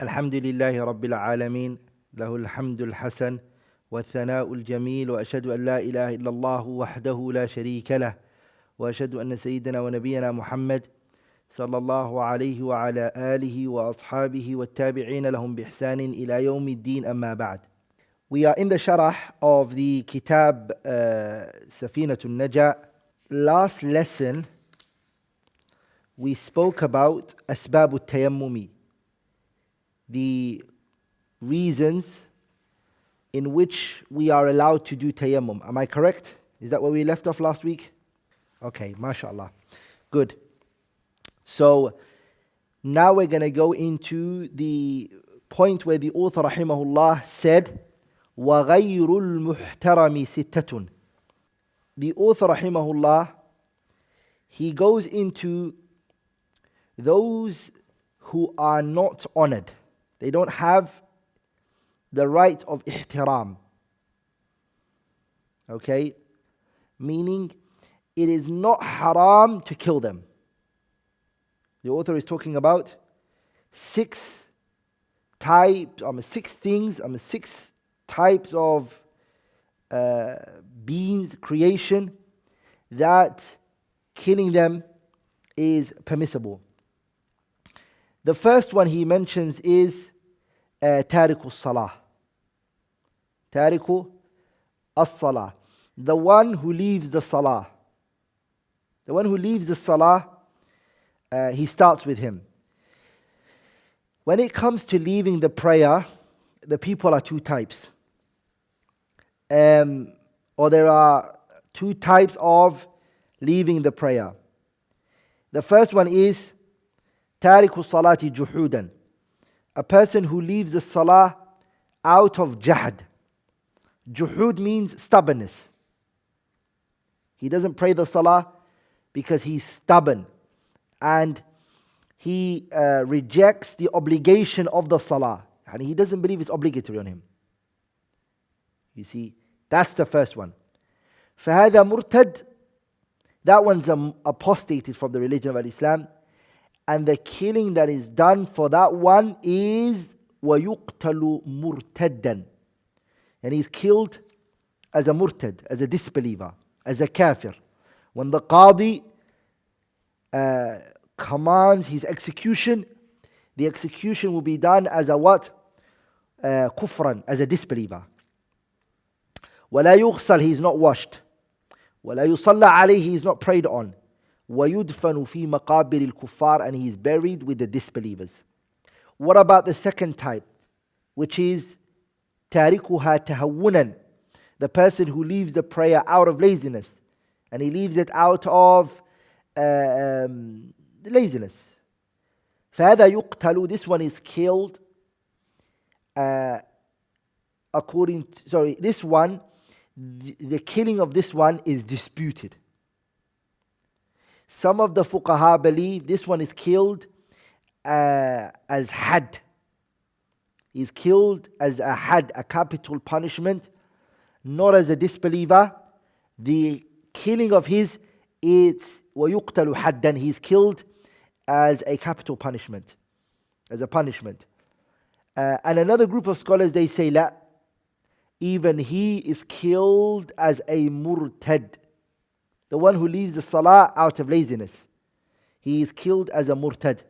الحمد لله رب العالمين له الحمد الحسن والثناء الجميل وأشهد أن لا إله إلا الله وحده لا شريك له وأشهد أن سيدنا ونبينا محمد صلى الله عليه وعلى آله وأصحابه والتابعين لهم بإحسان إلى يوم الدين أما بعد. We are in the sharah of the Kitab Safinatul Najah. Last lesson we spoke about Asbab al-Tayammumi, the reasons in which we are allowed to do tayammum. Am I correct? Is that where we left off last week? Okay, mashallah. Good. So now we're going to go into the point where the author rahimahullah said, وَغَيْرُ الْمُحْتَرَمِ سِتَّةٌ. The author rahimahullah, he goes into those who are not honored. They don't have the right of ihtiram. Okay? Meaning, it is not haram to kill them. The author is talking about six types of beings, creation, that killing them is permissible. The first one he mentions is Tariku Salah. Tariku as-Salah. The one who leaves the Salah. The one who leaves the Salah, he starts with him. When it comes to leaving the prayer, the people are two types. Or there are two types of leaving the prayer. The first one is Tariku Salati Juhudan. A person who leaves the Salah out of jahd. Juhud means stubbornness. He doesn't pray the Salah because he's stubborn and he rejects the obligation of the Salah, and he doesn't believe it's obligatory on him. You see, that's the first one. فَهَذَا مُرْتَدْ. That one's apostated from the religion of Islam, and the killing that is done for that one is وَيُقْتَلُ مُرْتَدًّا. And he's killed as a murtad, as a disbeliever, as a kafir. When the qadi commands his execution, the execution will be done as a what? Kufran, as a disbeliever. وَلَا يُغْسَلْ. He is not washed. وَلَا يُصَلَّى عَلَيْهِ. He is not prayed on. وَيُدْفَنُ فِي مَقَابِرِ الْكُفَّارِ. And he is buried with the disbelievers. What about the second type, which is تَارِكُهَا تَهَوُّنًا. The person who leaves the prayer out of laziness, and he leaves it out of laziness. فَهَذَا يُقْتَلُ. This one is killed this one, the killing of this one is disputed. Some of the fuqaha believe this one is killed as had. He's killed as a had, a capital punishment, not as a disbeliever. The killing of his, it's وَيُقْتَلُ حَدًّا. He's killed as a capital punishment, as a punishment. And another group of scholars, they say, la, even he is killed as a murtad. The one who leaves the salah out of laziness. He is killed as a murtad.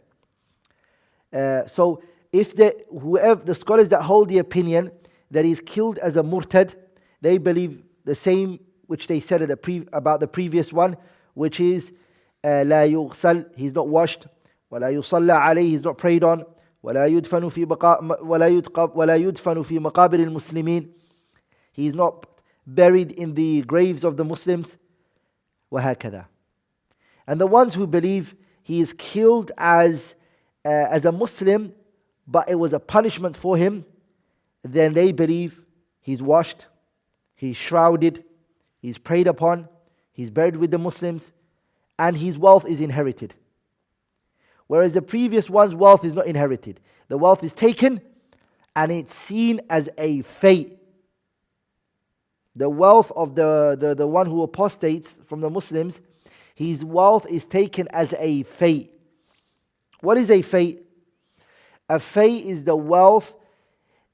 So if the scholars that hold the opinion that he is killed as a murtad, they believe the same which they said about the previous one, which is لا يغسل. He's not washed. ولا يصلى عليه. He's not prayed on. ولا يدفن في مقابر المسلمين. He is not buried in the graves of the Muslims. وهكذا. And the ones who believe he is killed as a Muslim, but it was a punishment for him, then they believe he's washed, he's shrouded, he's prayed upon, he's buried with the Muslims, and his wealth is inherited. Whereas the previous one's wealth is not inherited. The wealth is taken and it's seen as a fate. The wealth of the one who apostates from the Muslims, his wealth is taken as a fay. What is a fay? A fay is the wealth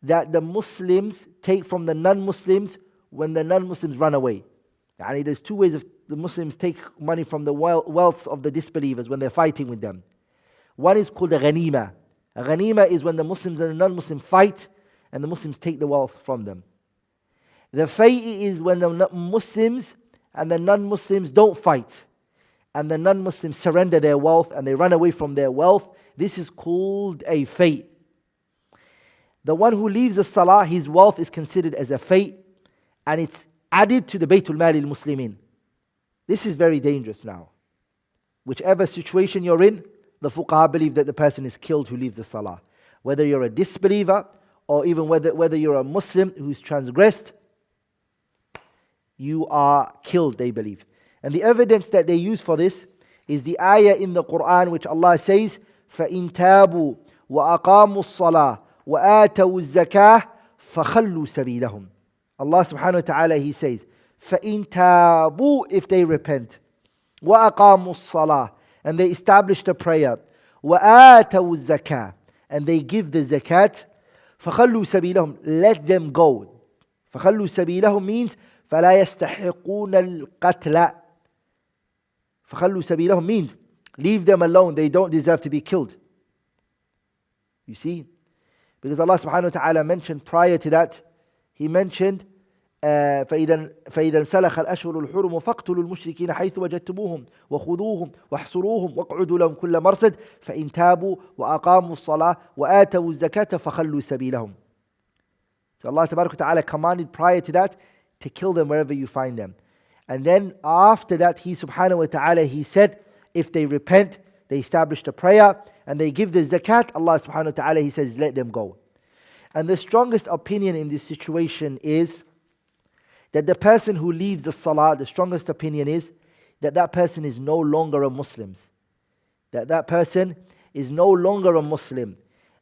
that the Muslims take from the non-Muslims when the non-Muslims run away. Yani there's two ways of the Muslims take money from the wealths of the disbelievers when they're fighting with them. One is called a ghanima. A ghanima is when the Muslims and the non-Muslims fight and the Muslims take the wealth from them. The fay is when the Muslims and the non-Muslims don't fight and the non-Muslims surrender their wealth and they run away from their wealth. This is called a fay. The one who leaves the salah, his wealth is considered as a fay and it's added to the Baytul Mali al-Muslimin. This is very dangerous now. Whichever situation you're in, the fuqaha believe that the person is killed who leaves the salah. Whether you're a disbeliever or even whether you're a Muslim who's transgressed, you are killed, they believe. And the evidence that they use for this is the ayah in the Quran which Allah says, فَإِن تَابُوا وَأَقَامُوا الصَّلَاةِ وَآتَوُوا الزَّكَاةِ فَخَلُّوا سَبِيلَهُم. Allah subhanahu wa ta'ala, He says, فَإِن تَابُوا, if they repent, وَأَقَامُوا الصَّلَاةِ, and they establish the prayer, وَآتَوُوا الزَّكَاةِ, and they give the zakat, فَخَلُّوا سَبِيلَهُم, let them go. فَخَلُّوا سَبِيلَهُم means فَلَا يَسْتَحِقُونَ الْقَتْلَ. فَخَلُّوا سَبِيلَهُم means leave them alone, they don't deserve to be killed. You see? Because Allah subhanahu wa ta'ala mentioned prior to that, He mentioned فإذا انسلخ الأشهر الحرم فاقتلوا المشركين حيث وجدتموهم وخذوهم واحصروهم واقعدوا لهم كل مرصد فإن تابوا وأقاموا الصلاة وآتوا الزكاة فخلوا سبيلهم. So Allah Tabarak wa Ta'ala commanded prior to that to kill them wherever you find them. And then after that, He subhanahu wa ta'ala, He said, if they repent, they establish the prayer, and they give the zakat, Allah subhanahu wa ta'ala, He says, let them go. And the strongest opinion in this situation is that the person who leaves the salah, the strongest opinion is that that person is no longer a Muslim. That person is no longer a Muslim.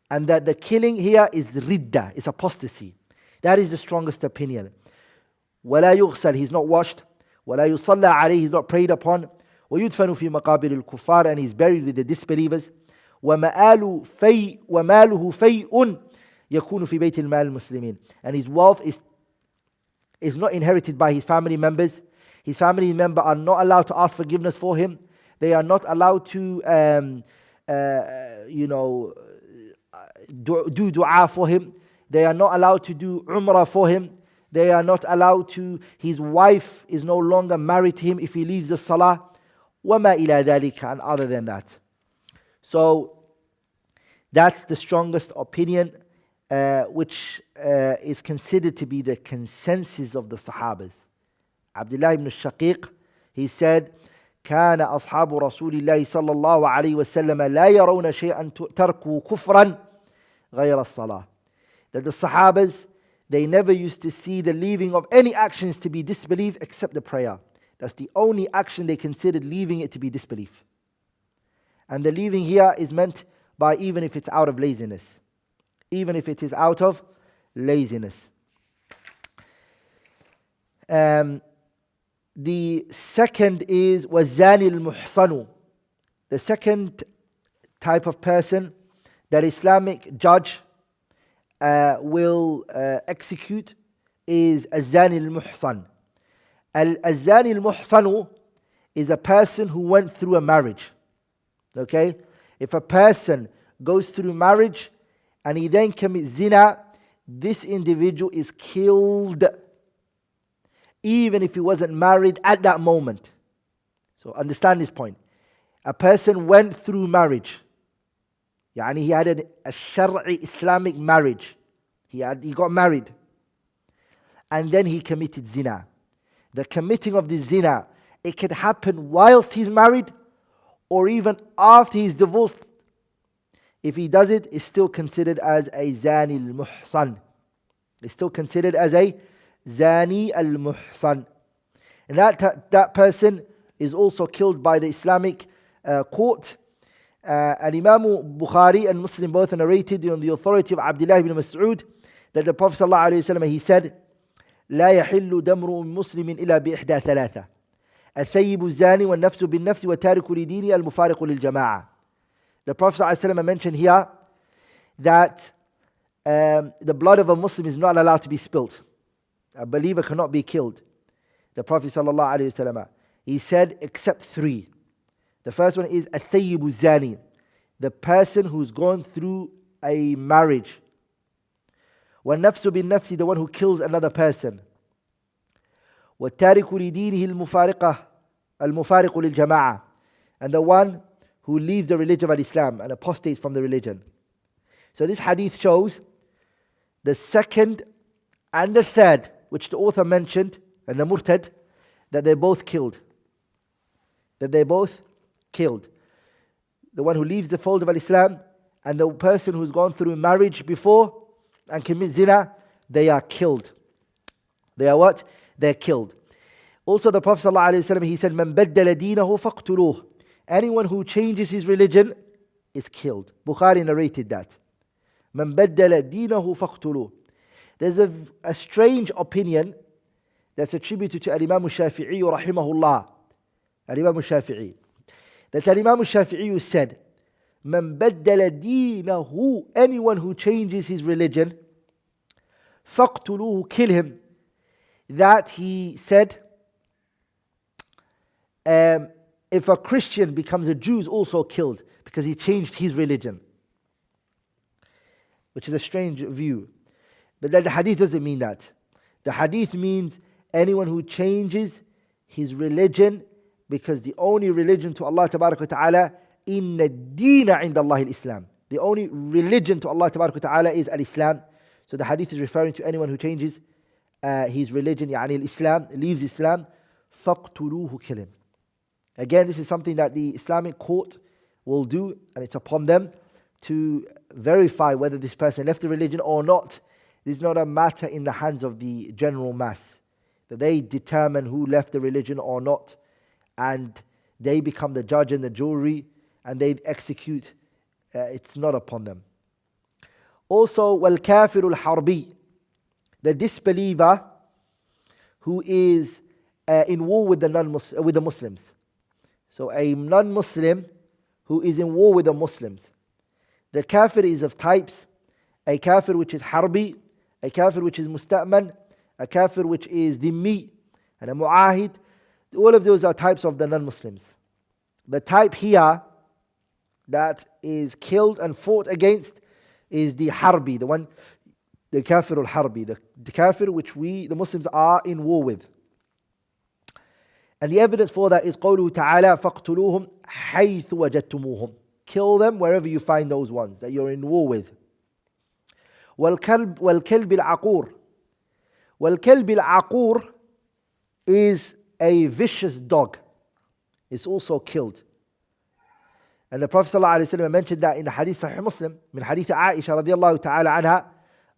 And that the killing here is ridda, is apostasy. That is the strongest opinion. وَلَا يُغْسَلْ, he's not washed. وَلَا يُصَلَّى عَلَيْهِ, he's not prayed upon. وَيُدْفَنُ فِي مَقَابِرِ الْكُفَّارِ, and he's buried with the disbelievers. وَمَالُهُ فَيْءٌ يَكُونُ فِي بَيْتِ الْمَالِ الْمُسْلِمِينَ, and his wealth is not inherited by his family members. His family members are not allowed to ask forgiveness for him. They are not allowed to do dua for him. They are not allowed to do umrah for him. They are not allowed to, his wife is no longer married to him if he leaves the salah. وَمَا إِلَى ذَلِكَ, and other than that. So that's the strongest opinion, which is considered to be the consensus of the Sahabas. Abdullah ibn Shaqiq, he said, كان أصحاب رسول الله صلى الله عليه وسلم لا يرون شيئا تركوا كفرا غير الصلاة. That the Sahabas, they never used to see the leaving of any actions to be disbelief except the prayer. That's the only action they considered leaving it to be disbelief. And the leaving here is meant by even if it's out of laziness. Even if it is out of laziness. The second is وَالزَّانِي الْمُحْصَنُ. The second type of person that Islamic judge will execute is الزَّانِي الْمُحْصَنُ. الزَّانِي الْمُحْصَنُ is a person who went through a marriage. Okay? If a person goes through marriage and he then commits zina, this individual is killed even if he wasn't married at that moment. So understand this point. A person went through marriage. Yani he had a Shari'i Islamic marriage. He got married. And then he committed zina. The committing of the zina, it can happen whilst he's married or even after he's divorced. If he does it, it's still considered as a zani al-muhsan. It's still considered as a zani al-muhsan. And that person is also killed by the Islamic court. And Imam Bukhari and Muslim both narrated on the authority of Abdullah ibn Mas'ud that the Prophet ﷺ, he said, لا يحل دم مسلم إلا بإحدى ثلاثة. الثيب الزاني والنفس بالنفس وتارك لدينه المفارق للجماعة. The Prophet ﷺ mentioned here that the blood of a Muslim is not allowed to be spilt. A believer cannot be killed. The Prophet ﷺ, he said except three. The first one is الثيب الزاني, the person who's gone through a marriage. والنفس بالنفس, the one who kills another person. والتارك لدينه المفارق للجماعة, and the one who leaves the religion of Islam and apostates from the religion. So this hadith shows the second and the third, which the author mentioned, and the murtad, that they both killed. That they both killed. The one who leaves the fold of Islam and the person who's gone through marriage before and commits zina, they are killed. They are what? They're killed. Also the Prophet ﷺ, he said, "Man baddala deenahu faqtuluh." Anyone who changes his religion is killed. Bukhari narrated that. "Man baddala deenahu faqtuluh." There's a strange opinion that's attributed to Imam Shafi'i rahimahullah. Imam Shafi'i. That Imam Shafi'i said, "Man baddala deenahu," anyone who changes his religion, faqtuluhu, kill him. That he said, if a Christian becomes a Jew, is also killed because he changed his religion. Which is a strange view. But the hadith doesn't mean that. The hadith means anyone who changes his religion, because the only religion to Allah Tabarak wa Ta'ala, inna deena inda Allah al-Islam. The only religion to Allah Tabarak wa Ta'ala is al-Islam. So the hadith is referring to anyone who changes his religion, يعني al-Islam, leaves Islam, فَقْتُلُوهُ, kill him. Again, this is something that the Islamic court will do, and it's upon them to verify whether this person left the religion or not. This is not a matter in the hands of the general mass. That they determine who left the religion or not, and they become the judge and the jury, and they execute. It's not upon them. Also, وَالْكَافِرُ الْحَرْبِي, the disbeliever who is in war with the Muslims. So a non-Muslim who is in war with the Muslims. The kafir is of types: a kafir which is harbi, a kafir which is musta'man, a kafir which is dhimmi, and a mu'ahid. All of those are types of the non-Muslims. The type here that is killed and fought against is the harbi, the kafir al-harbi, the kafir which the Muslims are in war with. And the evidence for that is قوله تعالى فَاقْتُلُوهُمْ حَيْثُ وَجَدْتُمُوهُم. Kill them wherever you find those ones that you're in war with. وَالْكَلْبِ الْعَقُورِ. وَالْكَلْبِ الْعَقُورِ is a vicious dog. It's also killed. And the Prophet ﷺ mentioned that in the hadith Sahih Muslim, من hadith Aisha radiallahu ta'ala anha,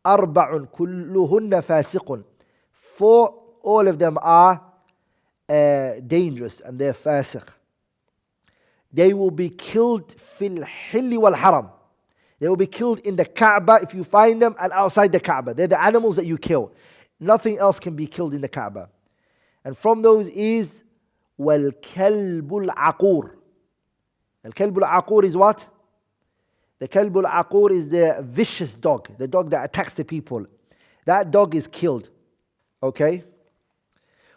أَرْبَعٌ كُلُّهُنَّ فَاسِقٌ. For all of them are dangerous and they're fasiq. They will be killed fil hilli wal haram. They will be killed in the Kaaba if you find them, and outside the Kaaba. They're the animals that you kill. Nothing else can be killed in the Kaaba. And from those is wal kalbul aqur. Al kalbul aqur is what? The kalbul aqur is the vicious dog, the dog that attacks the people. That dog is killed. Okay?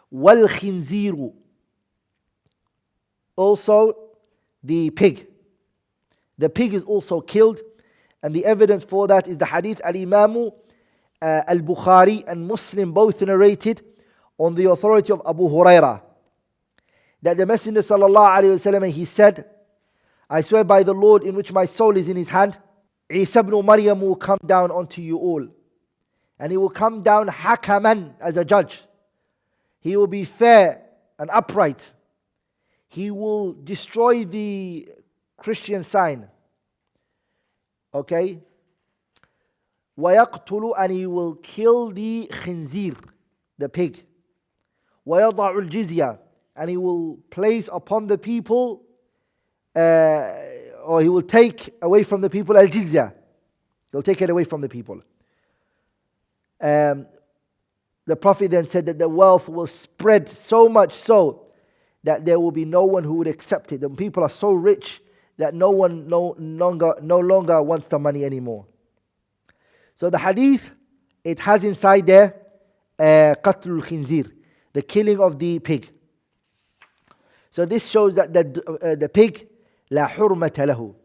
Wal khinziru. Also the pig. The pig is also killed. And the evidence for that is the hadith Al-Imam Al-Bukhari and Muslim both narrated on the authority of Abu Hurairah, that the Messenger sallallahu alayhi wasallam, he said, I swear by the Lord in which my soul is in his hand, Isa ibn Maryam will come down onto you all. And he will come down hakaman, as a judge. He will be fair and upright. He will destroy the Christian sign. Okay? وَيَقْتُلُ, and he will kill the khinzir, the pig. وَيَضَعُ الْجِزْيَةِ, and he will place upon the people, or he will take away from the people al-jizya. He'll take it away from the people. The Prophet then said that the wealth will spread so much so that there will be no one who would accept it. The people are so rich that no one no longer wants the money anymore. So the hadith, it has inside there qatlul khinzir, the killing of the pig. So this shows that the pig, la hurmata lahu,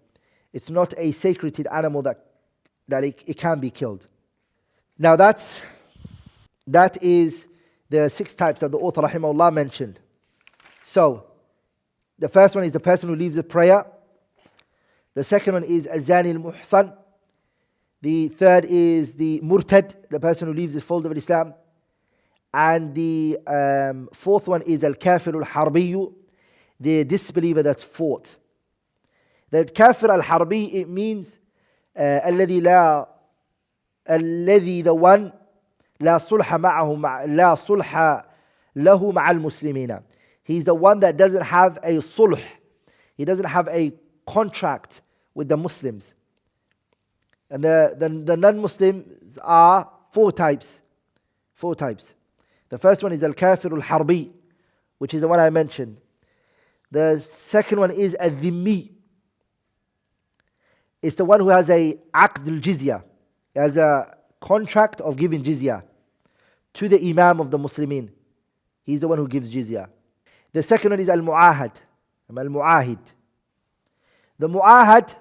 it's not a sacred animal that it can be killed. Now that is the 6 types that the author rahimahullah mentioned. So the first one is the person who leaves a prayer. The second one is azani al-muhsan. The third is the murtad, the person who leaves the fold of Islam. And the fourth one is al-kafir al-harbiyu, the disbeliever that's fought. The kafir al-harbi, it means الذي the one لا صلح معه لا صلح له مع المسلمين. He's the one that doesn't have a sulh. He doesn't have a contract with the Muslims. And the non-Muslims are 4 types. 4 types. The first one is al-kafir al-harbi, which is the one I mentioned. The second one is al-dhimmi. It's the one who has a aqd al-jizya. He has a contract of giving jizya to the imam of the Muslimin. He's the one who gives jizya. The second one is al-mu'ahad. Al-mu'ahid. The mu'ahad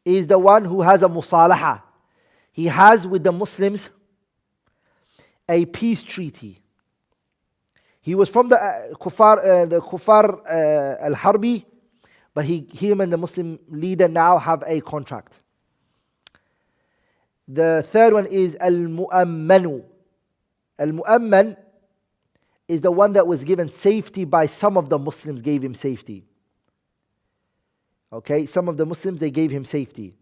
is the one who has a musalaha. He has with the Muslims a peace treaty. He was from the kuffar al-harbi, but him and the Muslim leader now have a contract. The third one is al-mu'ammanu. Al-mu'amman is the one that was given safety by some of the Muslims, gave him safety. Okay, some of the Muslims, they gave him safety.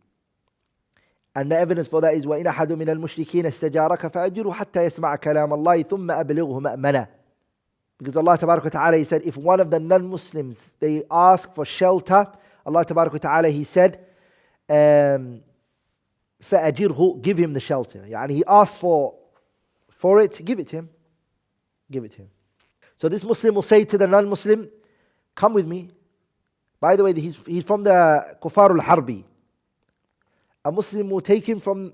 And the evidence for that is وَإِنْ أَحَدٌ مِنَ الْمُشْرِكِينَ اسْتَجَارَكَ فَأَجِرُهُ حَتَّى يَسْمَعَ كَلَامَ اللَّهِ ثُمَّ أَبْلِغْهُ مَأْمَنَهُ. Because Allah Tabarak wa Ta'ala, He said, if one of the non-Muslims, they ask for shelter, Allah Tabarak wa Ta'ala, He said, فَأَجِرْهُ, give him the shelter. Yani he asked for it, give it to him. Give it to him. So this Muslim will say to the non-Muslim, come with me. By the way, he's from the Kuffar al-Harbi. A Muslim will take him from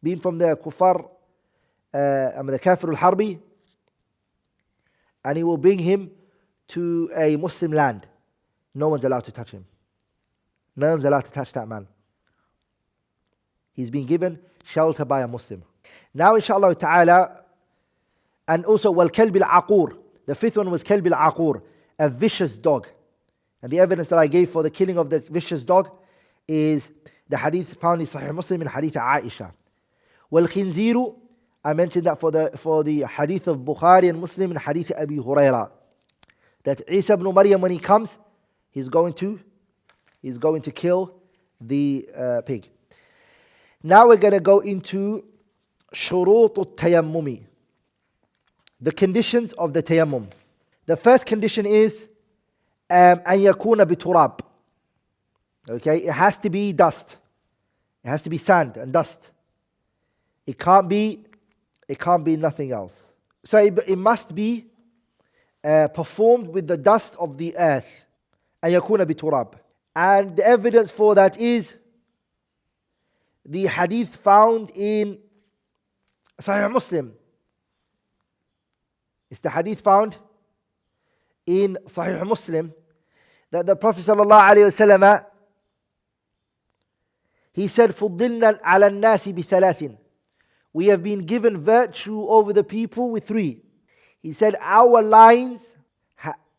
being from the Kuffar, the Kafir al-Harbi, and he will bring him to a Muslim land. No one's allowed to touch him. No one's allowed to touch that man. He's been given shelter by a Muslim. Now, inshallah ta'ala, and also, وَالْكَلْبِ الْعَقُورِ. The fifth one was كَلْبِ الْعَقُورِ, a vicious dog. And the evidence that I gave for the killing of the vicious dog is the hadith found in Sahih Muslim in hadith Aisha. وَالْخِنْزِيرُ, I mentioned that for the hadith of Bukhari and Muslim in hadith Abi Huraira. That Isa ibn Maryam, when he comes, he's going to kill the pig. Now we're going to go into شروط التيمم, the conditions of the tayammum. The first condition is أن يكون بتراب. Okay, it has to be dust. It has to be sand and dust. It can't be nothing else. So it must be performed with the dust of the earth. أن يكون بتراب. And the evidence for that is the hadith found in Sahih Muslim. It's the hadith found in Sahih Muslim that the Prophet ﷺ, he said, فُضِّلْنَا عَلَى النَّاسِ بِثَلَاثٍ. We have been given virtue over the people with 3. He said, our lines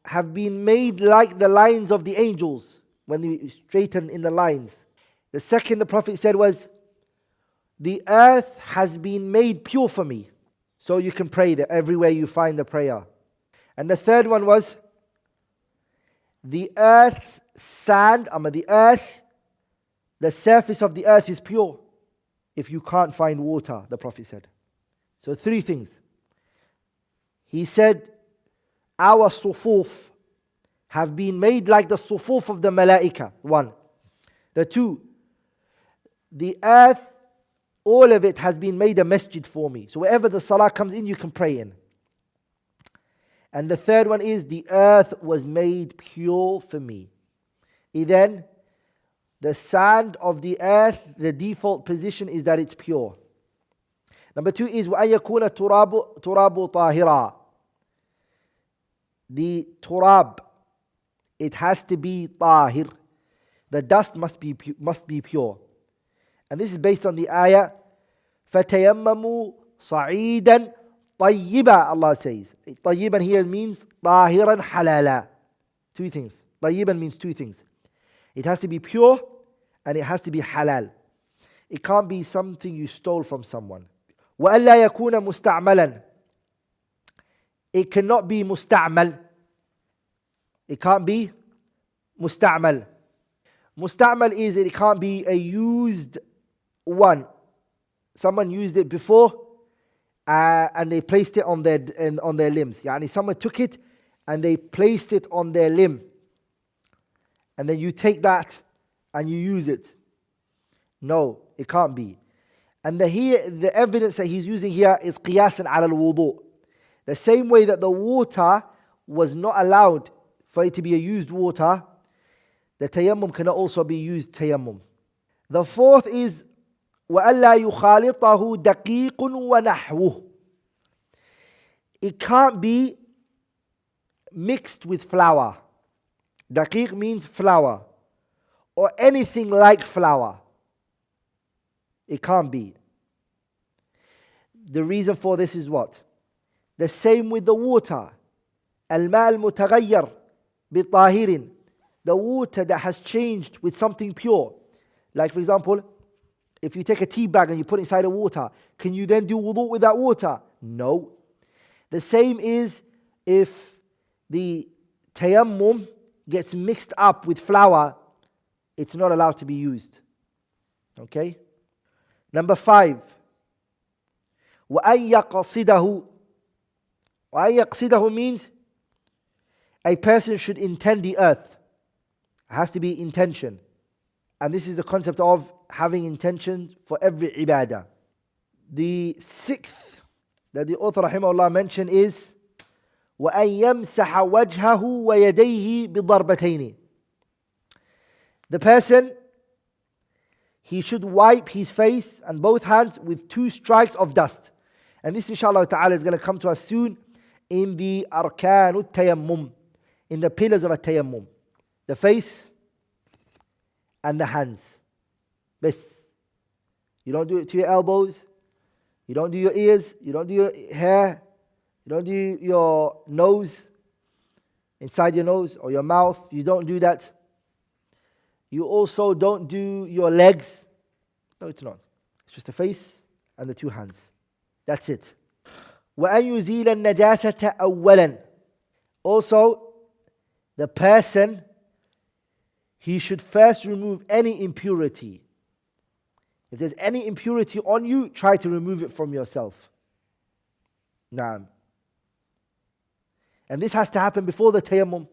have been made like the lines of the angels when they straighten in the lines. The second the Prophet said was, the earth has been made pure for me. So you can pray there everywhere you find the prayer. And the third one was, the earth's sand, the surface of the earth is pure if you can't find water, the Prophet said. So 3 things. He said, our sufuf have been made like the sufuf of the malaika. 1. The 2, the earth, all of it has been made a masjid for me. So wherever the salah comes in, you can pray in. And the third one is the earth was made pure for me. Then the sand of the earth, the default position is that it's pure. Number 2 is وَأَن يَكُونَ تُرَابُ طَاهِرًا. The turab, it has to be tahir. The dust must be pure. And this is based on the ayah فَتَيَمَّمُوا صَعِيدًا طَيِّبًا. Allah says. طَيِّبًا here means طَاهِرًا حَلَالًا. Two things. طَيِّبًا means two things. It has to be pure and it has to be halal. It can't be something you stole from someone. وَأَلَّا يَكُونَ مُسْتَعْمَلًا. It cannot be musta'mal. It can't be musta'mal. Musta'mal is it can't be a used one. Someone used it before and they placed it on their limbs. Yani someone took it and they placed it on their limb. And then you take that and you use it. No, it can't be. And the evidence that he's using here is qiyasan ala al-wudu. The same way that the water was not allowed for it to be a used water, the tayammum cannot also be used tayammum. The fourth is وَأَلَّا يُخَالِطَهُ دَقِيقٌ وَنَحْوُهُ. It can't be mixed with flour. Daqiq means flour or anything like flour. It can't be. The reason for this is what? The same with the water. Al-ma' al-mutaghayyar bi-tahirin. The water that has changed with something pure. Like for example, if you take a tea bag and you put it inside of water, can you then do wudu with that water? No. The same is if the tayammum gets mixed up with flour, it's not allowed to be used. Okay? Number 5. وَأَن يَقْصِدَهُ. وَأَن يَقْصِدَهُ means a person should intend the earth. It has to be intention. And this is the concept of having intention for every ibadah. The 6th that the author rahimahullah mentioned is وَأَن يَمْسَحَ وَجْهَهُ وَيَدَيْهِ بِضَرْبَتَيْنِ. The person, he should wipe his face and both hands with 2 strikes of dust. And this inshallah ta'ala is going to come to us soon in the arkanu tayammum, in the pillars of a tayammum. The face and the hands. Best. You don't do it to your elbows. You don't do your ears. You don't do your hair. You don't do your nose, inside your nose or your mouth. You don't do that. You also don't do your legs. No, it's not. It's just the face and the 2 hands. That's it. وَأَن يُزِيلَ النَّجَاسَةَ أَوَّلًا. Also, the person, he should first remove any impurity. If there's any impurity on you, try to remove it from yourself. Naam. And this has to happen before the tayammum.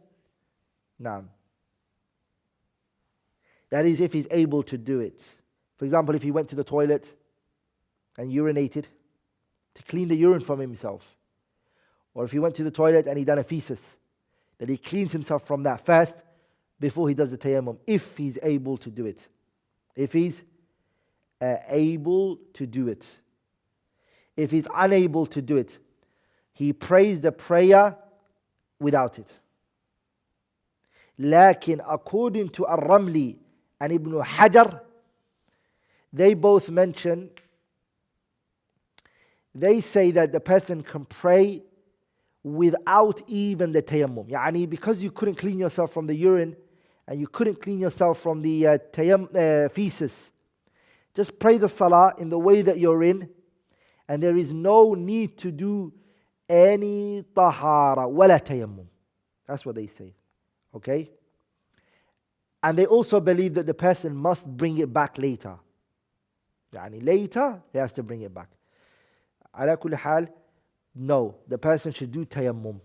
Naam. That is if he's able to do it. For example, if he went to the toilet and urinated, to clean the urine from himself. Or if he went to the toilet and he done a feces, that he cleans himself from that first before he does the tayammum, if he's able to do it. If he's able to do it. If he's unable to do it, he prays the prayer without it. Lakin according to Ar-Ramli and Ibn Hajar, they both mention, they say that the person can pray without even the tayammum. Yani because you couldn't clean yourself from the urine and you couldn't clean yourself from the feces, just pray the salah in the way that you're in, and there is no need to do any tahara wala tayammum. That's what they say. Okay? And they also believe that the person must bring it back later. Yani later, he has to bring it back. Ala kulli hal, no, the person should do tayammum.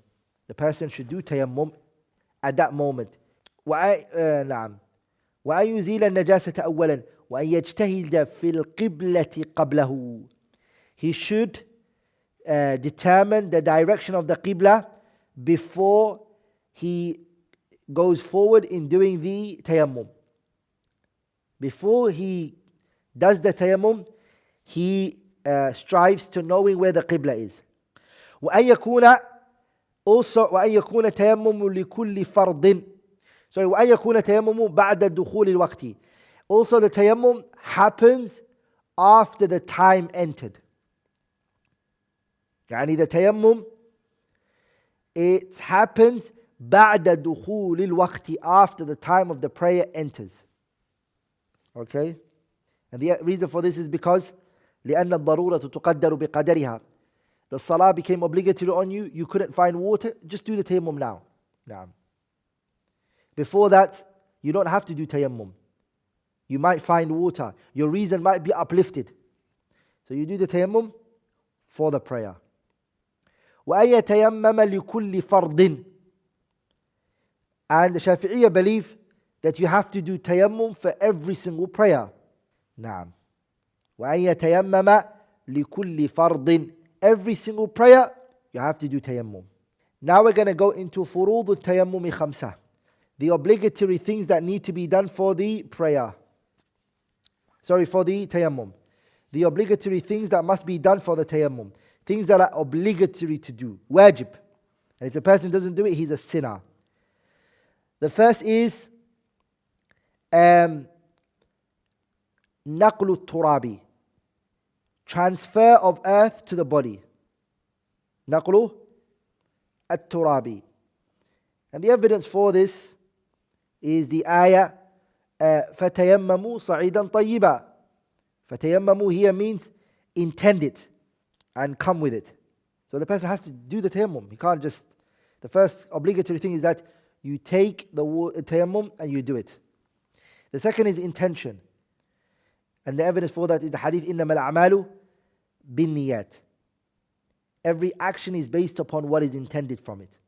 The person should do tayammum at that moment. نعم. وأن يزيل النجاسة أولا وأن يجتهد في القبلة قبله. He should determine the direction of the qibla before he goes forward in doing the tayammum. Before he does the tayammum, he strives to knowing where the qibla is. وأن يكون also وأن يكون تيمم لكل فرض. Sorry, وأن يكون تيمم بعد دخول الوقت. Also the tayammum happens after the time entered. يعني the tayammum, it happens بعد دخول الوقت, after the time of the prayer enters. Okay? And the reason for this is because لأن الضرورة تقدر بقدرها. The salah became obligatory on you, you couldn't find water, just do the tayammum now. Naam. Before that, you don't have to do tayammum. You might find water, your reason might be uplifted. So you do the tayammum for the prayer. وأن يتيمم لكل فرض. And the Shafi'iyya believe that you have to do tayammum for every single prayer. Naam. وأن يتيمم لكل فرض. Every single prayer, you have to do tayammum. Now we're going to go into فروض التيمم خمسة. The obligatory things that need to be done for the prayer. Sorry, for the tayammum. The obligatory things that must be done for the tayammum. Things that are obligatory to do. Wajib. And if a person doesn't do it, he's a sinner. The first is نقل التراب. Transfer of earth to the body. نقل التراب. And the evidence for this is the ayah فَتَيَمَّمُوا صَعِيدًا طَيِّبًا. فَتَيَمَّمُوا here means intend it and come with it. So the person has to do the tayammum. He can't just... The first obligatory thing is that you take the tayammum and you do it. The second is intention. And the evidence for that is the hadith إِنَّمَا الْأَعْمَالُ بِالنِّيَّاتِ. Every action is based upon what is intended from it.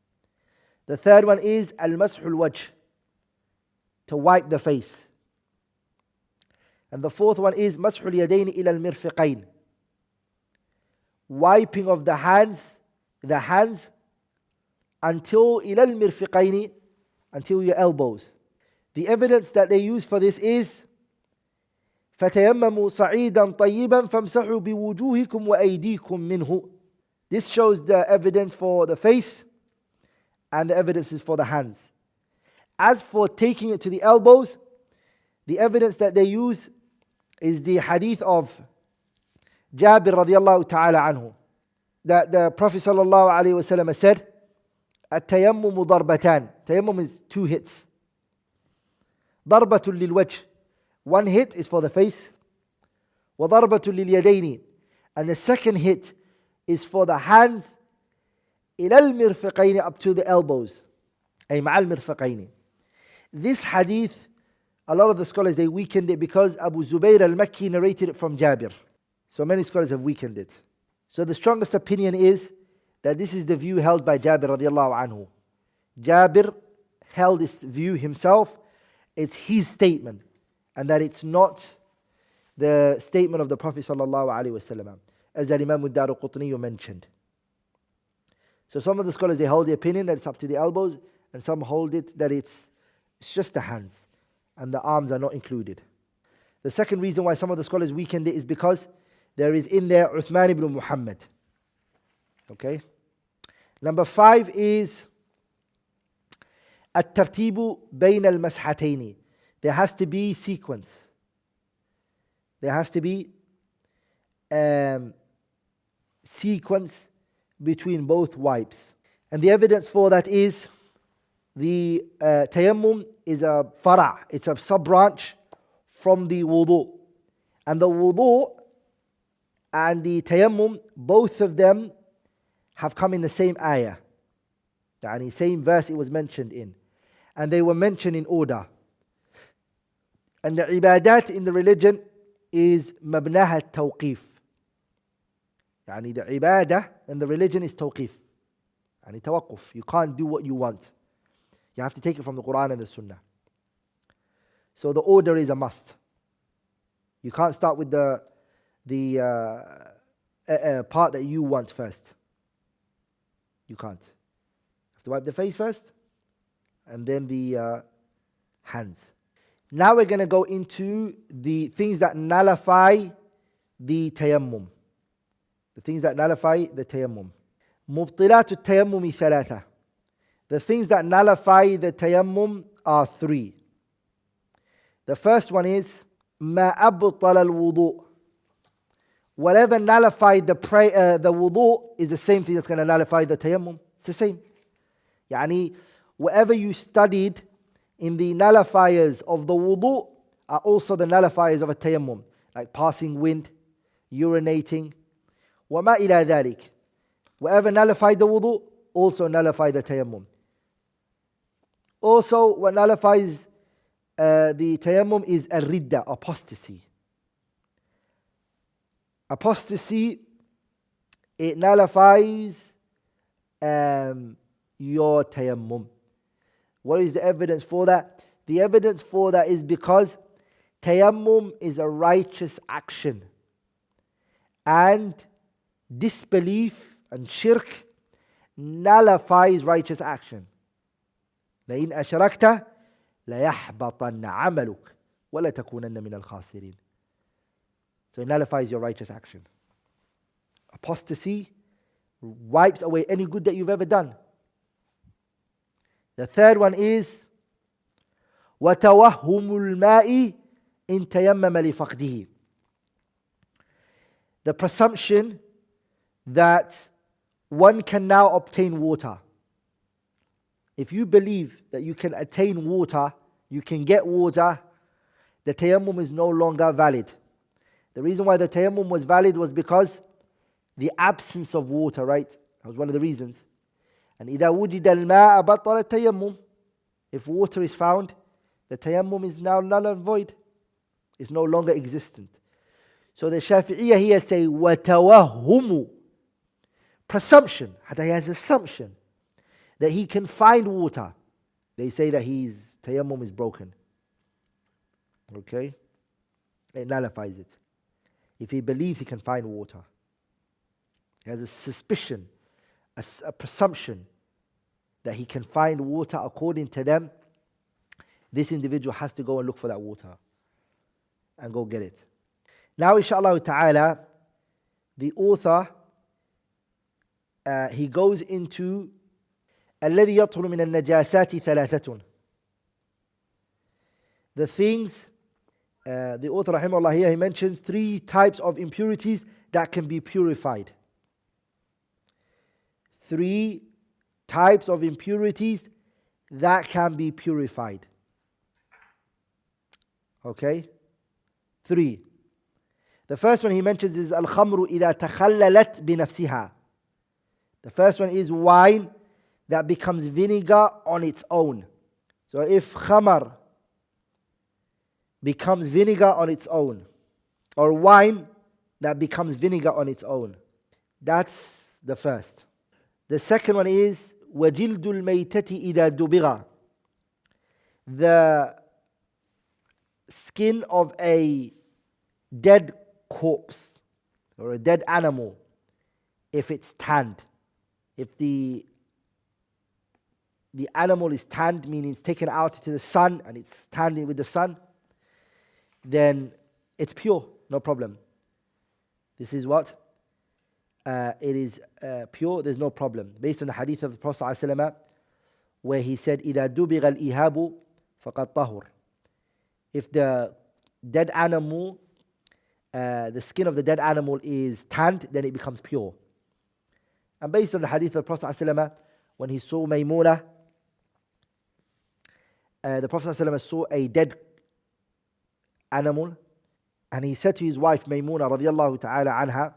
The third one is الْمَسْحُ الْوَجْهِ, to wipe the face. And the fourth one is مَسْحُ الْيَدَيْنِ إِلَى الْمِرْفِقَيْنِ, wiping of the hands until إِلَى الْمِرْفِقَيْنِ, until your elbows. The evidence that they use for this is فَتَيَمَّمُوا صَعِيدًا طَيِّبًا فَامْسَحُوا بِوُجُوهِكُمْ وَأَيْدِيكُمْ مِنْهُ. This shows the evidence for the face, and the evidence is for the hands. As for taking it to the elbows, the evidence that they use is the hadith of Jabir radiallahu ta'ala anhu, that the Prophet sallallahu alayhi wasallam said, التيمم ضربتان. Tayammum is two hits. ضربة للوجه. One hit is for the face. وضربة لليدين. And the second hit is for the hands. إلى المرفقين, up to the elbows. أي مع المرفقين. This hadith, a lot of the scholars, they weakened it because Abu Zubayr al-Makki narrated it from Jabir. So many scholars have weakened it. So the strongest opinion is that this is the view held by Jabir radiallahu anhu. Jabir held this view himself. It's his statement, and that it's not the statement of the Prophet sallallahu alaihi wasallam, as the Imam ad-Daraqutni mentioned. So some of the scholars, they hold the opinion that it's up to the elbows, and some hold it that it's just the hands, and the arms are not included. The second reason why some of the scholars weakened it is because there is in there Uthman ibn Muhammad. Okay? Number 5 is الترتيب بين المسحتين. There has to be sequence. There has to be sequence between both wipes. And the evidence for that is the tayammum is a fara', it's a sub-branch from the wudu. And the wudu and the tayammum, both of them have come in the same ayah. Yani same verse it was mentioned in. And they were mentioned in order. And the ibadat in the religion is mabnaha tawqif. Yani the ibadah in the religion is tawqif. Yani tawaqquf. You can't do what you want. You have to take it from the Quran and the Sunnah. So the order is a must. You can't start with the part that you want first. You can't. You have to wipe the face first, and then the hands. Now we're going to go into the things that nullify the tayammum. The things that nullify the tayammum. مبطلات التيمم ثلاثة. The things that nullify the tayammum are three. The first one is ما أبطل الوضوء. Whatever nullified the wudu is the same thing that's going to nullify the tayammum. It's the same. Yani, whatever you studied in the nullifiers of the wudu are also the nullifiers of a tayammum, like passing wind, urinating, وما إلى ذلك. Whatever nullified the wudu also nullify the tayammum. Also, what nullifies the tayammum is ridda, apostasy. Apostasy, it nullifies your tayammum. What is the evidence for that? The evidence for that is because tayammum is a righteous action. And disbelief and shirk nullifies righteous action. لئن أشركت ليحبطن عملك ولا تكونن من الخاسرين. So it nullifies your righteous action. Apostasy wipes away any good that you've ever done. The third one is وتوهم الماء إن تيمم لفقده. The presumption that one can now obtain water. If you believe that you can attain water, you can get water, the tayammum is no longer valid. The reason why the tayammum was valid was because the absence of water, right? That was one of the reasons. And إذا وجد الماء بطل التيمم. If water is found, the tayammum is now null and void. It's no longer existent. So the Shafi'iyah here say وتوهم. Presumption. He has assumption that he can find water. They say that his tayammum is broken. Okay? It nullifies it. If he believes he can find water. He has a suspicion, a presumption that he can find water according to them. This individual has to go and look for that water and go get it. Now, inshallah ta'ala, the author, he goes into الذي يطهر من النجاسات ثلاثة. The things, the author rahimahullah here, he mentions three types of impurities that can be purified. Three types of impurities that can be purified. Okay? Three. The first one he mentions is الخمر إذا تخللت بنفسها. The first one is wine that becomes vinegar on its own. So if khamar becomes vinegar on its own, or wine that becomes vinegar on its own, that's the first. The second one is وَجِلْدُ الْمَيْتَةِ إِذَا دُبِغَ. The skin of a dead corpse or a dead animal, if it's tanned. If the animal is tanned, meaning it's taken out to the sun and it's tanned with the sun, then it's pure, no problem. This is what? It is pure, there's no problem. Based on the hadith of the Prophet ﷺ, where he said, إِذَا دُبِغَ الْإِهَابُ فَقَدْ طَهُرْ. If the dead animal, the skin of the dead animal is tanned, then it becomes pure. And based on the hadith of the Prophet ﷺ, when he saw Maymuna, the Prophet ﷺ saw a dead animal, and he said to his wife Maymuna radiallahu ta'ala anha,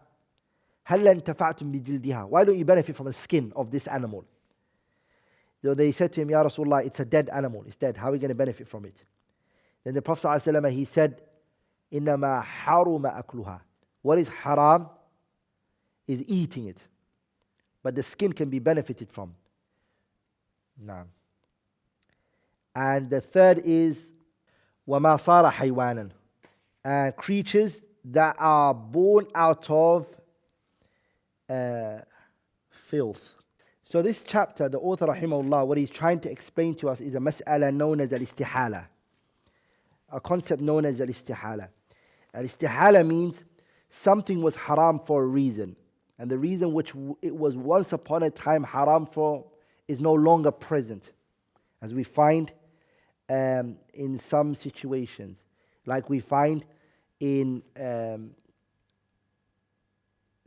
هَلَّا انْتَفَعْتُمْ بِجِلْدِهَا. Why don't you benefit from the skin of this animal? So they said to him, Ya Rasulullah, it's a dead animal, it's dead, how are we going to benefit from it? Then the Prophet ﷺ, he said, إِنَّمَا حَرُمَ أَكْلُهَا. What is haram is eating it, but the skin can be benefited from. Nah. And the third is وَمَا صَارَ حَيْوَانًا. Creatures that are born out of filth. So this chapter, the author rahimahullah, what he's trying to explain to us is a mas'ala known as al-istihala. A concept known as al-istihala. Al-istihala means something was haram for a reason. And the reason which it was once upon a time haram for is no longer present. As we find in some situations. Like we find in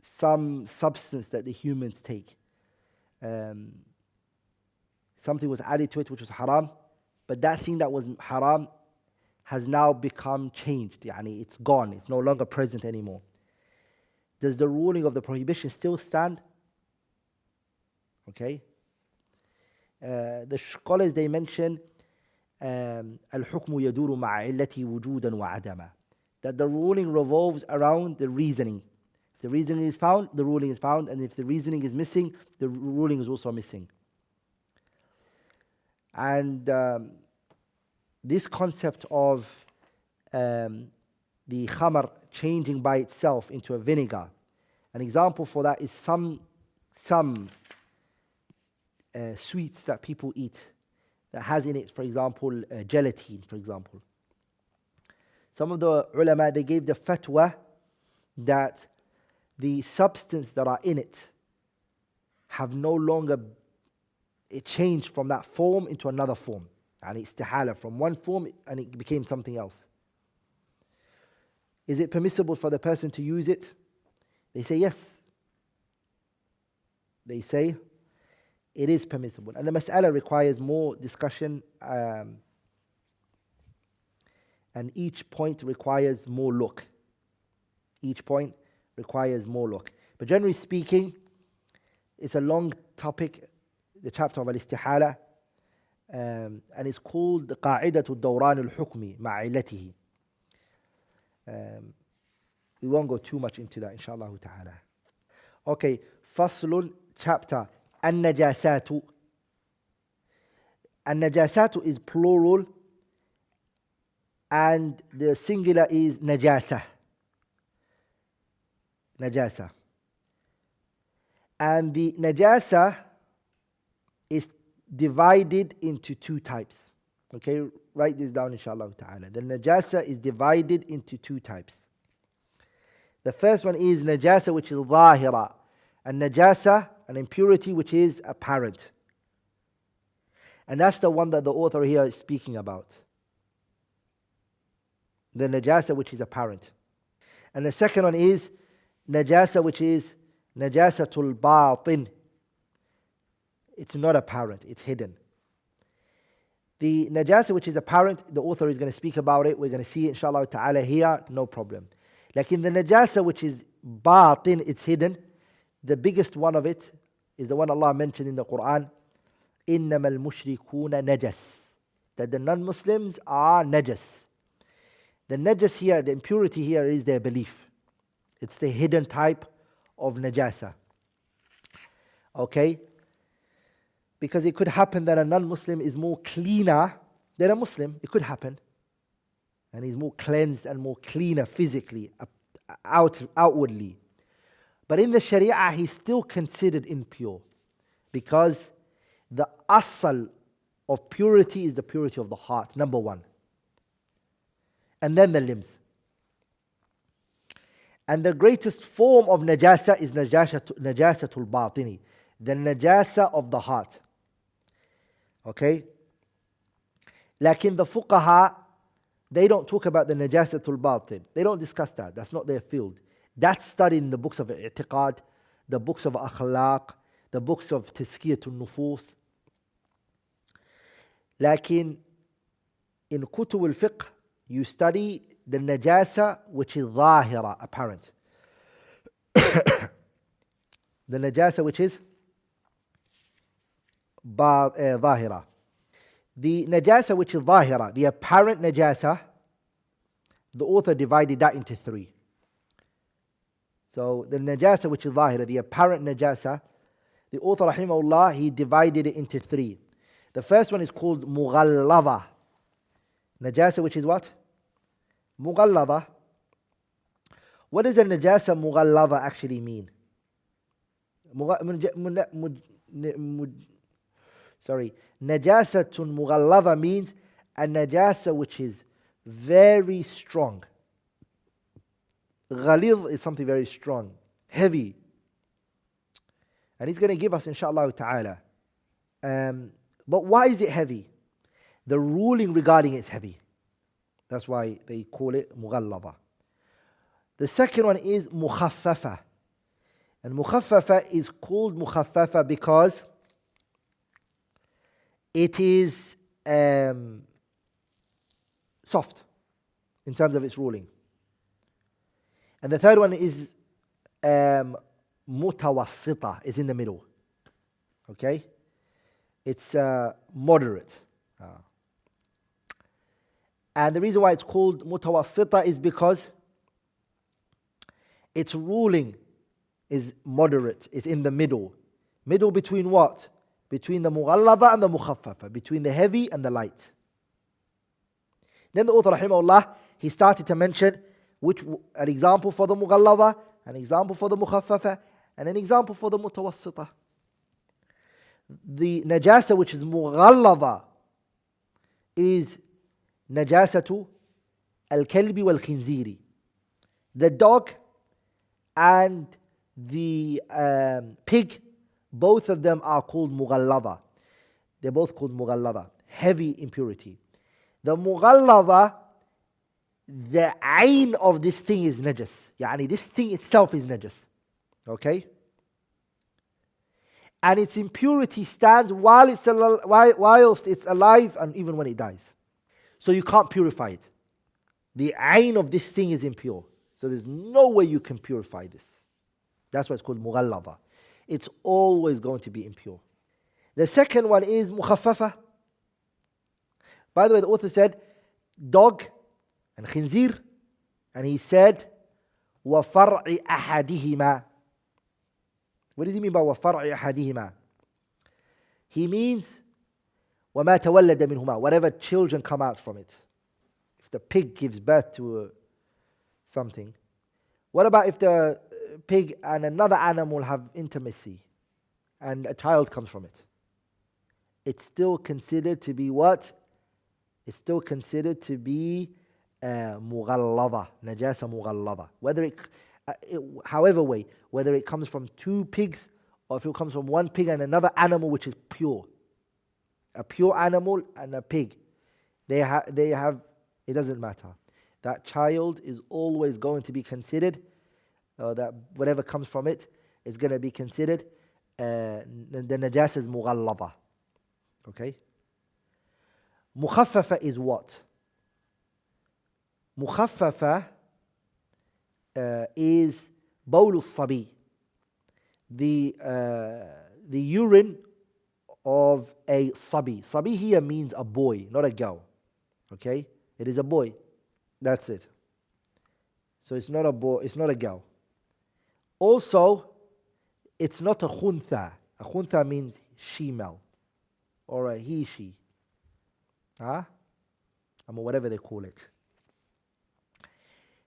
some substance that the humans take. Something was added to it which was haram, but that thing that was haram has now become changed. Yani it's gone, it's no longer present anymore. Does the ruling of the prohibition still stand? Okay. The scholars, they mention الحكم يدور مع علته وجودا وعدما, that the ruling revolves around the reasoning. If the reasoning is found, the ruling is found, and if the reasoning is missing, the ruling is also missing. And this concept of the khamar changing by itself into a vinegar, an example for that is some sweets that people eat that has in it, for example, gelatin, for example. Some of the ulama, they gave the fatwa that the substance that are in it have no longer changed from that form into another form. And it's istihala from one form and it became something else. Is it permissible for the person to use it? They say yes. They say it is permissible. And the mas'ala requires more discussion, and each point requires more look. Each point requires more look. But generally speaking, it's a long topic, the chapter of al-istihala, and it's called قاعدة الدوران الحكمي مع علته. We won't go too much into that, inshallah ta'ala. Okay, faslun, chapter. An-najasatu. An-najasatu is plural, and the singular is najasa. Najasa. And the najasa is divided into two types. Okay, write this down, inshallah ta'ala. The najasa is divided into two types. The first one is najasa, which is zahira, and najasa, an impurity which is apparent. And that's the one that the author here is speaking about. The najasa which is apparent. And the second one is najasa, which is najasatul batin. It's not apparent, it's hidden. The najasa which is apparent, the author is going to speak about it. We're going to see it, inshallah ta'ala, here, no problem. Like in the najasa which is batin, it's hidden. The biggest one of it is the one Allah mentioned in the Quran, إِنَّمَا الْمُشْرِكُونَ نَجَسٌ, that the non-Muslims are najas. The najas here, the impurity here is their belief. It's the hidden type of najasa. Okay? Because it could happen that a non-Muslim is more cleaner than a Muslim. It could happen. And he's more cleansed and more cleaner physically, outwardly. But in the Sharia, he's still considered impure. Because the asal of purity is the purity of the heart, number one. And then the limbs. And the greatest form of najasa is najasatul batini, the najasa of the heart. Okay? Lakin the fuqaha, they don't talk about the najasatul batin. They don't discuss that. That's not their field. That's studied in the books of i'tiqad, the books of akhlaq, the books of tazkiyatul nufus. Lakin in kutub al-fiqh, you study the najasa which is zahira, apparent. The najasa which is zahira. The najasa which is zahira, the apparent najasa, the author divided that into three. So the najasa which is zahira, the apparent najasa, the author rahimahullah, he divided it into three. The first one is called mughallada. Najasa which is what? Mughallada. What does a najasa mughallada actually mean? najasatun mughalladha means a najasa which is very strong. Ghalidh is something very strong, heavy. And he's going to give us, inshallah ta'ala. But why is it heavy? The ruling regarding it is heavy. That's why they call it mughalladha. The second one is mukhaffafa. And mukhaffafa is called mukhaffafa because it is soft in terms of its ruling. And the third one is mutawassita, is in the middle. Okay? It's moderate. And the reason why it's called mutawassita is because its ruling is moderate, is in the middle. Middle between what? Between the mughalladha and the mukhaffafa, between the heavy and the light. Then the author, rahimahullah, he started to mention an example for the mughalladha, an example for the mukhaffafa, and an example for the mutawassita. The najasa which is mughalladha is najasatu al-kalbi wal-khinziri. The dog and the pig, both of them are called mughalladha. They're both called mughalladha, heavy impurity. The mughalladha, the ayn of this thing is najas. Yani this thing itself is najas. Okay? And its impurity stands whilst it's alive and even when it dies. So you can't purify it. The ayn of this thing is impure. So there's no way you can purify this. That's why it's called mughalladha. It's always going to be impure. The second one is mukhaffafa. By the way, the author said dog and khinzir, and he said وَفَرْعِ أَحَدِهِمَا. What does he mean by وَفَرْعِ أَحَدِهِمَا? He means وَمَا تَوَلَّدَ مِنْهُمَا, whatever children come out from it. If the pig gives birth to something, what about if the pig and another animal have intimacy and a child comes from it? It's still considered to be what? It's still considered to be mughalladha, najasa mughalladha. However way, whether it comes from two pigs or if it comes from one pig and another animal which is pure. A pure animal and a pig, they have, it doesn't matter. That child is always going to be considered, that whatever comes from it is going to be considered, the najasa is mughalladha. Okay? Mukhaffafa is what? Mukhaffafa is bawlu sabi, the urine of a sabi. Sabi here means a boy, not a girl. Okay? It is a boy. That's it. So it's not a boy, it's not a girl. Also, it's not a khuntha. A khuntha means she-male or a he-she. Or whatever they call it.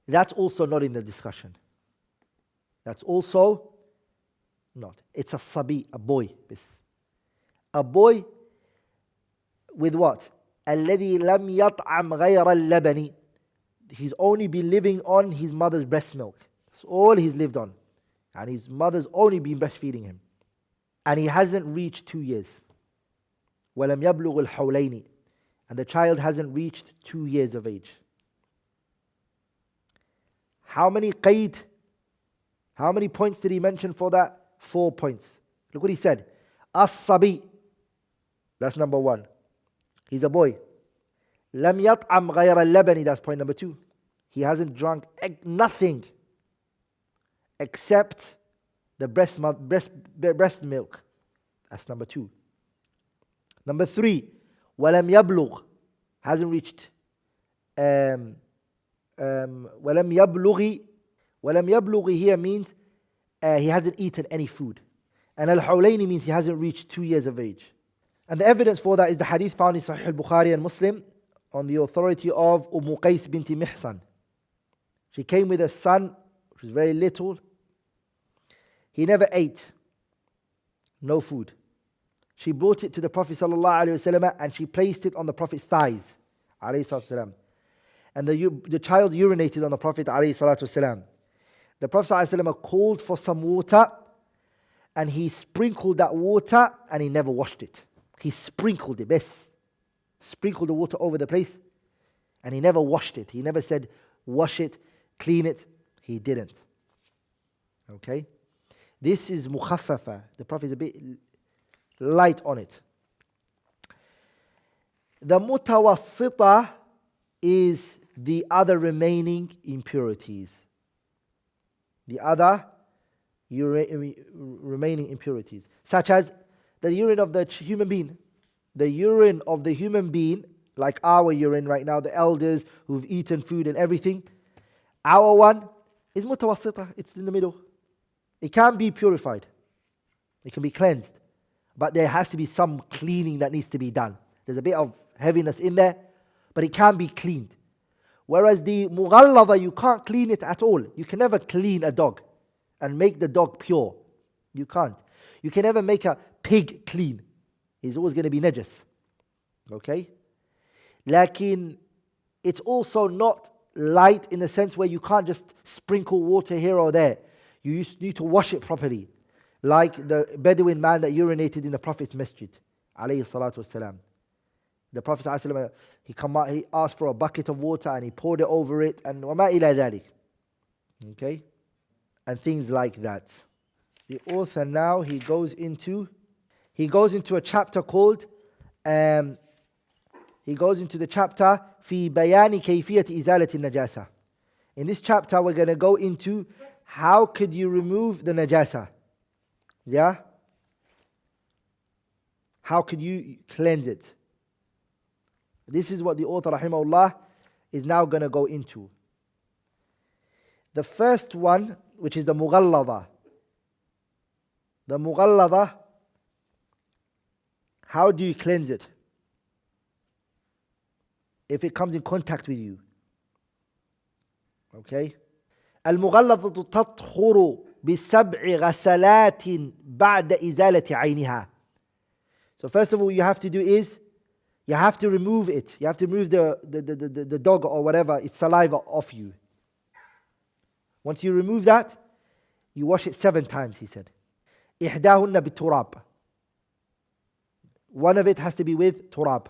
That's also not in the discussion. That's also not. It's a sabi, a boy. A boy with what? الذي لم يطعم غير اللبن. He's only been living on his mother's breast milk. That's all he's lived on. And his mother's only been breastfeeding him. And he hasn't reached 2 years. وَلَمْ يَبْلُغُ الْحَوْلَيْنِ. And the child hasn't reached 2 years of age. How many qaid? How many points did he mention for that? 4 points. Look what he said. As-sabi. That's number 1. He's a boy. Lam yat'am ghayra al-labani. That's point number 2. He hasn't drunk nothing except the breast milk. That's number 2. Number 3. Walam yablugh. Hasn't reached. Walam yablughi here means he hasn't eaten any food. And al-hawlayni means he hasn't reached 2 years of age. And the evidence for that is the hadith found in Sahih al-Bukhari and Muslim on the authority of Qais binti Mihsan. She came with a son, which was very little. He never ate. No food. She brought it to the Prophet ﷺ and she placed it on the Prophet's thighs. ﷺ. And the child urinated on the Prophet ﷺ. The Prophet ﷺ called for some water and he sprinkled that water and he never washed it. He sprinkled it, best. Sprinkled the water over the place and he never washed it. He never said, wash it, clean it. He didn't. Okay? This is mukhaffafa. The Prophet is a bit light on it. The mutawassita is the other remaining impurities. The other remaining impurities, such as the urine of the human being. The urine of the human being, like our urine right now, the elders who've eaten food and everything, our one is mutawassita, it's in the middle. It can be purified. It can be cleansed. But there has to be some cleaning that needs to be done. There's a bit of heaviness in there, but it can be cleaned. Whereas the mughallada, you can't clean it at all. You can never clean a dog and make the dog pure. You can't. You can never make a pig clean. He's always going to be najas. Okay? Lakin, it's also not light in the sense where you can't just sprinkle water here or there. You need to wash it properly. Like the Bedouin man that urinated in the Prophet's masjid. Alayhi salatu wasalam. The Prophet ﷺ, he asked for a bucket of water and he poured it over it and وَمَا إِلَى ذَلِكَ. Okay? And things like that. The author now, he goes into a chapter called, he goes into the chapter في بيان كيفية إزالة النجاسة. In this chapter we're going to go into how could you remove the najasa. Yeah? How could you cleanse it? This is what the author rahimahullah is now going to go into. The first one, which is the mughallada. The mughallada, how do you cleanse it? If it comes in contact with you. Okay? المغلظة تطهر بسبع غسلات بعد إزالة عينها. So first of all you have to do is, you have to remove it. You have to remove the dog or whatever, its saliva off you. Once you remove that, you wash it 7 times, he said. إحداهن بالتراب. One of it has to be with turab.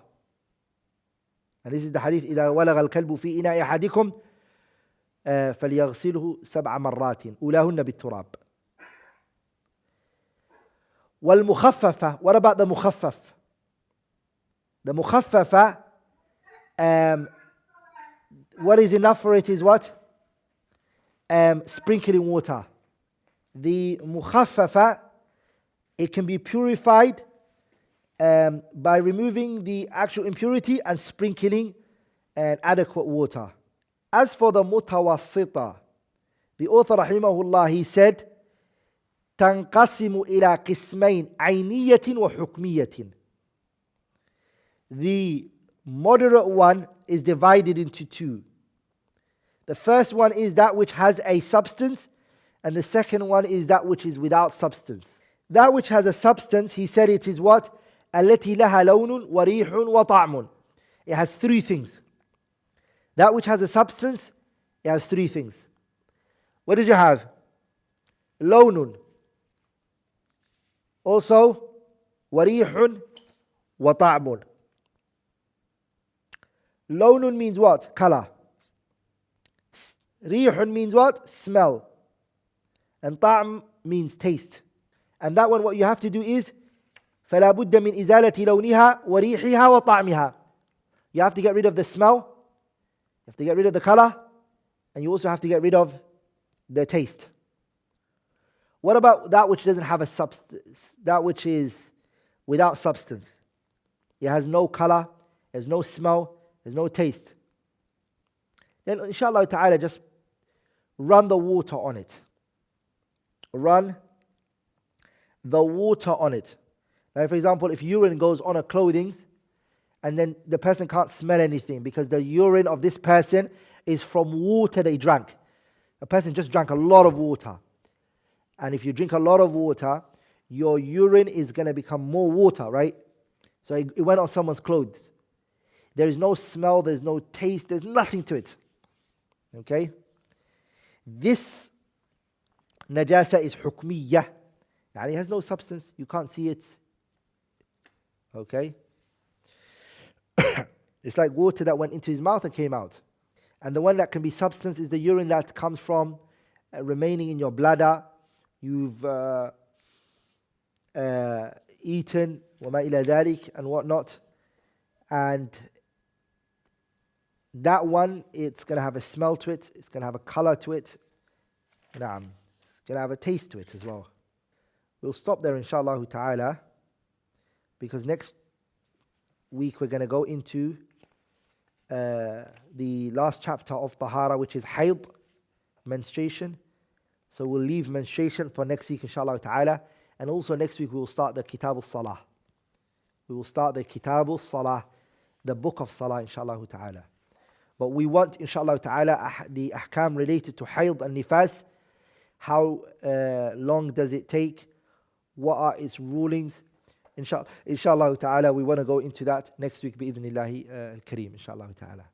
And this is the hadith, إذا ولغ الكلب في إناء أحدكم فليغسله 7 مرات أولاهن بالتراب. والمخففة, what about the مخفف? The مخففة, what is enough for it is what? Sprinkling water. The مخففة, it can be purified by removing the actual impurity and sprinkling adequate water. As for the mutawassita, the author rahimahullah, he said, تنقسم إلى قسمين عينية وحكمية. The moderate one is divided into 2. The first one is that which has a substance, and the second one is that which is without substance. That which has a substance, he said it is what? التي لها لون وريح وطعم. It has 3 things. That which has a substance, it has 3 things. What did you have? لون. Also, وريح وطعم. لون means what? Color. ريح means what? Smell. And طعم means taste. And that one, what you have to do is فلا بد من إزالة لونها وريحها وطعمها. You have to get rid of the smell, you have to get rid of the color, and you also have to get rid of the taste. What about that which doesn't have a substance? That which is without substance. It has no color, there's no smell, there's no taste. Then inshallah ta'ala just run the water on it. Run the water on it. Now, for example, if urine goes on a clothing and then the person can't smell anything because the urine of this person is from water they drank. A person just drank a lot of water. And if you drink a lot of water, your urine is going to become more water, right? So it went on someone's clothes. There is no smell, there's no taste, there's nothing to it. Okay? This najasa is hukmiyah. And it has no substance, you can't see it. Okay? It's like water that went into his mouth and came out. And the one that can be substance is the urine that comes from remaining in your bladder. You've eaten, وَمَا إِلَى ذَلِكَ, and whatnot. And that one, it's going to have a smell to it, it's going to have a color to it. It's going to have a taste to it as well. We'll stop there inshallah ta'ala, because next week we're going to go into the last chapter of Tahara, which is Hayd, menstruation. So we'll leave menstruation for next week inshallah ta'ala. And also next week we will start the Kitab al-Salah. We will start the Kitab al-Salah, the book of Salah inshallah ta'ala. But we want inshallah ta'ala the ahkam related to Hayd and Nifas. How long does it take? What are its rulings? Inshallah ta'ala, we want to go into that next week bi'idhnillahi al-kareem, inshallah ta'ala.